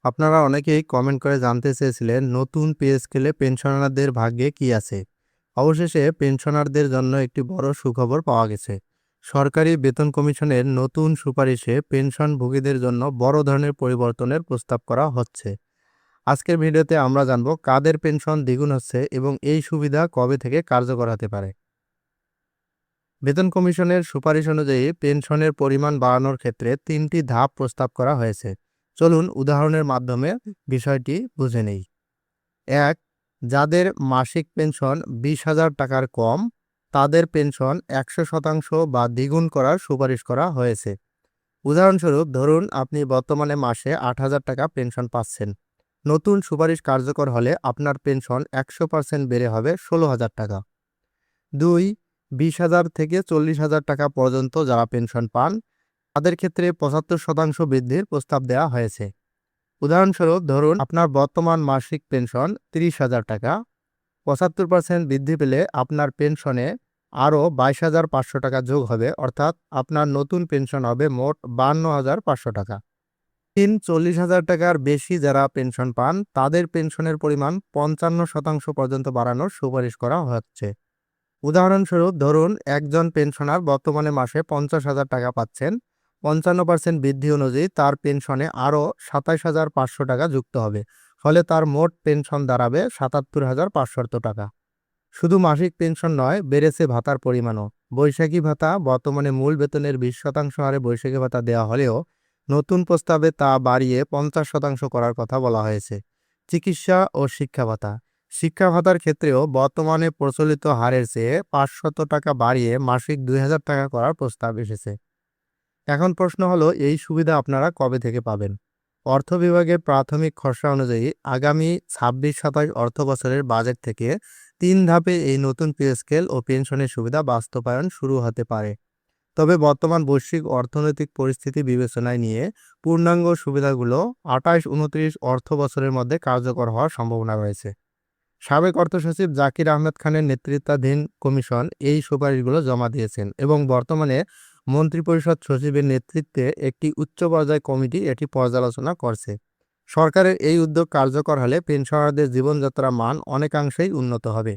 আপনারা অনেকেই কমেন্ট করে জানতে চেয়েছিলেন নতুন পে স্কেলে পেনশনারদের ভাগ্যে কি আছে। অবশেষে পেনশনারদের জন্য একটি বড় সুখবর পাওয়া গেছে। সরকারি বেতন কমিশনের নতুন সুপারিশে পেনশনভোগীদের জন্য বড় ধরনের পরিবর্তনের প্রস্তাব করা হচ্ছে। আজকের ভিডিওতে আমরা জানব কাদের পেনশন দ্বিগুণ হচ্ছে এবং এই সুবিধা কবে থেকে কার্যকর হতে পারে। বেতন কমিশনের সুপারিশ অনুযায়ী পেনশনের পরিমাণ বাড়ানোর ক্ষেত্রে ৩টি ধাপ প্রস্তাব করা হয়েছে। চলুন উদাহরণের মাধ্যমে বিষয়টি বুঝে নেই। ১. যাদের মাসিক পেনশন ২০,০০০ টাকার কম, তাদের পেনশন ১০০% বা দ্বিগুণ করার সুপারিশ করা হয়েছে। উদাহরণস্বরূপ ধরুন আপনি বর্তমানে মাসে ৮,০০০ টাকা পেনশন পাচ্ছেন। নতুন সুপারিশ কার্যকর হলে আপনার পেনশন ১০০% বেড়ে হবে ১৬,০০০ টাকা। ২. ২০,০০০ থেকে ৪০,০০০ টাকা পর্যন্ত যারা পেনশন পান, তাদের ক্ষেত্রে ৭৫% বৃদ্ধির প্রস্তাব দেওয়া হয়েছে। উদাহরণস্বরূপ ধরুন আপনার বর্তমান মাসিক পেনশন ৩০,০০০ টাকা, ৭৫% বৃদ্ধি পেলে আপনার পেনশনে আরও ২২,৫০০ টাকা যোগ হবে, অর্থাৎ আপনার নতুন পেনশন হবে মোট ৫২,৫০০ টাকা। ৩. ৪০,০০০ টাকার বেশি যারা পেনশন পান, তাদের পেনশনের পরিমাণ ৫৫% পর্যন্ত বাড়ানোর সুপারিশ করা হচ্ছে। উদাহরণস্বরূপ ধরুন একজন পেনশনার বর্তমানে মাসে ৫০,০০০ টাকা পাচ্ছেন। ৫৫% বৃদ্ধি অনুযায়ী তার পেনশনে আরও ২৭,৫০০ টাকা যুক্ত হবে, ফলে তার মোট পেনশন দাঁড়াবে ৭৭,৫০০ টাকা। শুধু মাসিক পেনশন নয়, বেড়েছে ভাতার পরিমাণও। বৈশাখী ভাতা বর্তমানে মূল বেতনের ২০% হারে বৈশাখী ভাতা দেওয়া হলেও নতুন প্রস্তাবে তা বাড়িয়ে ৫০% করার কথা বলা হয়েছে। চিকিৎসা ও শিক্ষা ভাতা, শিক্ষা ভাতার ক্ষেত্রেও বর্তমানে প্রচলিত হারের চেয়ে ৫০০ টাকা বাড়িয়ে মাসিক ২,০০০ টাকা করার প্রস্তাব এসেছে। এখন প্রশ্ন হলো, এই সুবিধা আপনারা কবে থেকে পাবেন? অর্থ বিভাগের প্রাথমিক খসড়া অনুযায়ী আগামী ২৬-২৭ অর্থ বছরের বাজেট থেকে ৩ ধাপে এই নতুন পে স্কেল ও পেনশনের সুবিধা বাস্তবায়ন শুরু হতে পারে। তবে বর্তমান বৈশ্বিক অর্থনৈতিক পরিস্থিতি বিবেচনায় নিয়ে পূর্ণাঙ্গ সুবিধাগুলো ২৮-২৯ অর্থ বছরের মধ্যে কার্যকর হওয়ার সম্ভাবনা রয়েছে। সাবেক অর্থ সচিব জাকির আহমেদ খানের নেতৃত্বাধীন কমিশন এই সুপারিশগুলো জমা দিয়েছেন এবং বর্তমানে মন্ত্রিপরিষদ সচিবের নেতৃত্বে একটি উচ্চ পর্যায় কমিটি এটি পর্যালোচনা করছে। সরকারের এই উদ্যোগ কার্যকর হলে পেনশনারদের জীবনযাত্রার মান অনেকাংশেই উন্নত হবে।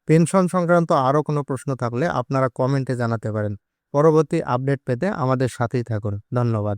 পেনশন সংক্রান্ত আরও কোনো প্রশ্ন থাকলে আপনারা কমেন্টে জানাতে পারেন। পরবর্তী আপডেট পেতে আমাদের সাথেই থাকুন। ধন্যবাদ।